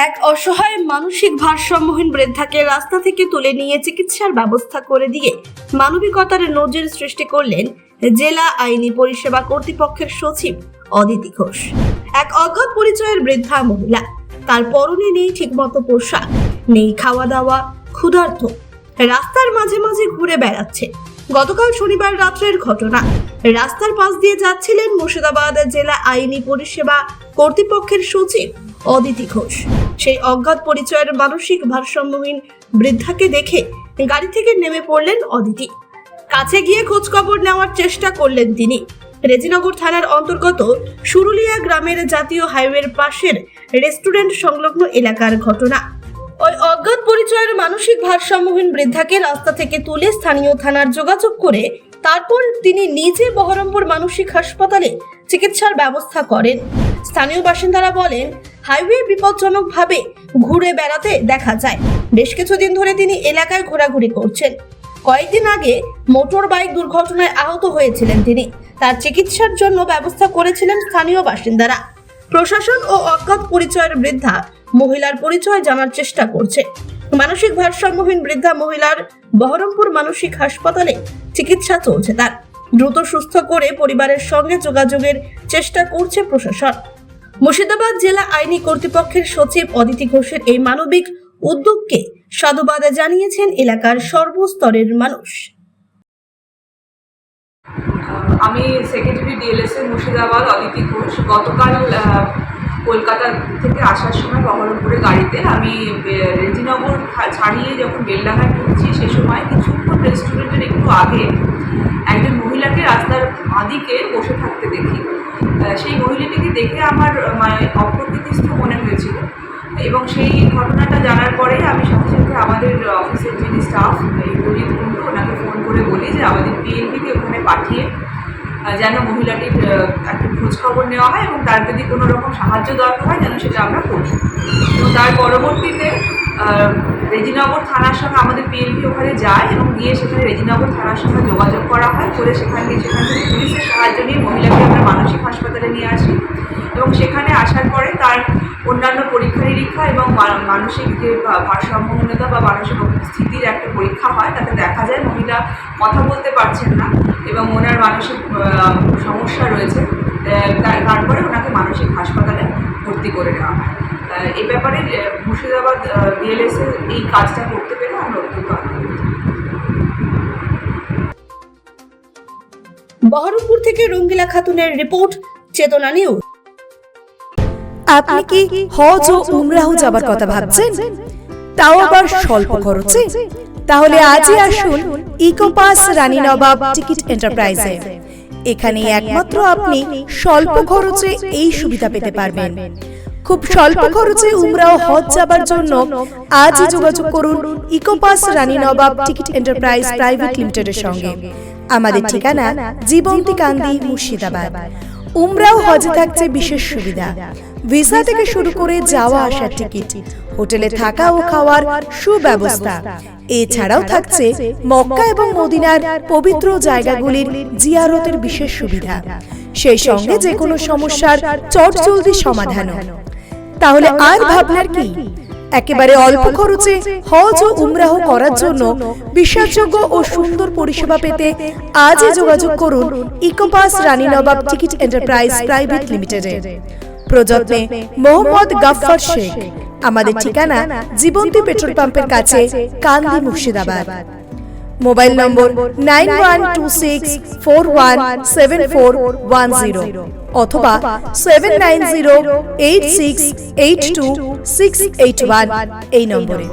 এক অসহায় মানসিক ভারসাম্যহীন বৃদ্ধাকে রাস্তা থেকে তুলে নিয়ে চিকিৎসার ব্যবস্থা করে দিয়ে মানবিকতার নজির সৃষ্টি করলেন জেলা আইনি পরিষেবা কর্তৃপক্ষের সচিব অদিতি ঘোষ। এক অজ্ঞাত পরিচয়ের বৃদ্ধা মহিলা, তার পরনে নেই ঠিকমতো পোশাক, নেই খাওয়া দাওয়া, ক্ষুধার্ত, রাস্তার মাঝে মাঝে ঘুরে বেড়াচ্ছে। গতকাল শনিবার রাত্রের ঘটনা। রাস্তার পাশ দিয়ে যাচ্ছিলেন মুর্শিদাবাদ জেলা আইনি পরিষেবা কর্তৃপক্ষের সচিব অদিতি ঘোষ। সেই অজ্ঞাত পরিচয়ের মানসিক ভারসাম্যহীন বৃদ্ধাকে দেখে গাড়ি থেকে নেমে পড়লেন অদিতি। কাছে গিয়ে খোঁজ খবর নেওয়ার চেষ্টা করলেন তিনি। রেজিনগর থানার অন্তর্গত সুরুলিয়া গ্রামের জাতীয় হাইওয়ের পাশের রেস্টুরেন্ট সংলগ্ন এলাকার ঘটনা। ওই অজ্ঞাত পরিচয়ের মানসিক ভারসাম্যহীন বৃদ্ধাকে রাস্তা থেকে তুলে স্থানীয় থানার যোগাযোগ করে তারপর তিনি নিজে বহরমপুর মানসিক হাসপাতালে চিকিৎসার ব্যবস্থা করেন। স্থানীয় বাসিন্দারা বলেন, হাইওয়ে বিপজ্জনকভাবে ঘুরে বেড়াতে দেখা যায়। বেশ কিছুদিন ধরে তিনি এলাকায় ঘোরাঘুরি করছেন। কয়েকদিন আগে মোটর বাইক দুর্ঘটনায় আহত হয়েছিলেন তিনি। তার চিকিৎসার জন্য ব্যবস্থা করেছিলেন স্থানীয় বাসিন্দারা। প্রশাসন ও অজ্ঞাত পরিচয়ের বৃদ্ধা মহিলার পরিচয় জানার চেষ্টা করছে। মানসিক ভারসাম্যহীন বৃদ্ধা মহিলার বহরমপুর মানসিক হাসপাতালে চিকিৎসা চলছে। তার দ্রুত সুস্থ করে পরিবারের সঙ্গে যোগাযোগের চেষ্টা করছে প্রশাসন। মুর্শিদাবাদ জেলা আইনি কর্তৃপক্ষের সচিব অদিতি ঘোষের এই মানবিক উদ্যোগকে সাধুবাদ জানিয়েছেন এলাকার সর্বস্তরের মানুষ। আমি সেক্রেটারি ডিএলএস এর মুর্শিদাবাদ অদিতি ঘোষ। গতকাল কলকাতা থেকে আসার সময় বহরমপুরে গাড়িতে আমি রেজিনগর ছাড়িয়ে যখন বেলডাঙায় ঢুকছি সে সময় কিছুক্ষণ রেস্টুরেন্টের একটু আগে একজন মহিলাকে রাস্তার বাঁদিকে বসে থাকতে দেখি। সেই মহিলাটিকে দেখে আমার অপ্রকৃতিস্থ মনে হয়েছিল এবং সেই ঘটনাটা জানার পরে আমি সাথে সাথে আমাদের অফিসের যিনি স্টাফ ইন্দ্রজিৎ কুণ্ডু ওনাকে ফোন করে বলি যে আমাদের পিএলভিকে ওখানে পাঠিয়ে যেন মহিলাটির একটা খোঁজখবর নেওয়া হয় এবং তার যদি কোনো রকম সাহায্য দরকার হয় যেন সেটা আমরা করি। এবং তার পরবর্তীতে রেজিনগর থানার সঙ্গে আমাদের পিএলভি ওখানে যায় এবং গিয়ে সেখানে রেজিনগর থানার সঙ্গে যোগাযোগ করা হয়। করে সেখান থেকে পুলিশের সাহায্য নিয়ে মহিলাকে আমরা মানসিক হাসপাতালে নিয়ে আসি এবং সেখানে আসার পরে তার অন্যান্য পরীক্ষা নিরীক্ষা এবং মানসিক যে ভারসাম্যহীনতা বা মানসিক স্থিতির একটা পরীক্ষা হয়, তাতে দেখা যায় মহিলা কথা বলতে পারছেন না এবং ওনার মানসিক সমস্যা রয়েছে। তারপরে ওনাকে মানসিক হাসপাতালে ভর্তি করে নেওয়া হয়। এই ব্যাপারে মুর্শিদাবাদ ডিএলএস এর এই কাজটা করতে পেরে আমরা অত্যন্ত আনন্দিত। বহরমপুর থেকে রঙ্গিলা খাতুনের রিপোর্ট, চেতনা নিউজ। আপনি কি হজ ও উমরাহ যাবার কথা ভাবছেন, তাও আবার স্বল্প খরচে? তাহলে আজই আসুন ইকোপাস রানী নবাব টিকিট এন্টারপ্রাইজে। এখানে একমাত্র আপনি স্বল্প খরচে এই সুবিধা পেতে পারবেন। খুব স্বল্প খরচে উমরাহ হজ যাবার জন্য আজই যোগাযোগ করুন ইকোপাস রানী নবাব টিকিট এন্টারপ্রাইজ প্রাইভেট লিমিটেডের সঙ্গে। আমাদের ঠিকানা জীবন্তী কান্দি, মুর্শিদাবাদ। উমরাহ হজে থাকছে বিশেষ সুবিধা, ভিসা থেকে শুরু করে যাওয়া আসার টিকিট, হোটেলে থাকা ও খাওয়ার সুব্যবস্থা। এছাড়াও থাকছে মক্কা এবং মদিনার পবিত্র জায়গাগুলির জিয়ারতের বিশেষ সুবিধা, সেই সঙ্গে যে কোনো সমস্যার চটজলদি সমাধানও। তাহলে আর ভাবনার কি? একেবারে অল্প খরচে হজ ও উমরাহ করার জন্য বিশ্বাসযোগ্য ও সুন্দর পরিষেবা পেতে আজই যোগাযোগ করুন ইকোপাস রানী নবাব টিকিট এন্টারপ্রাইজ প্রাইভেট লিমিটেডে। প্রযত্নে মোহাম্মদ গাফফার শেখ। আমাদের ঠিকানা জীবন্তী পেট্রোল পাম্পের কাছে, কান্দি, মুর্শিদাবাদ। মোবাইল নম্বর 9126417410 অথবা 7908682681 এই নম্বরে।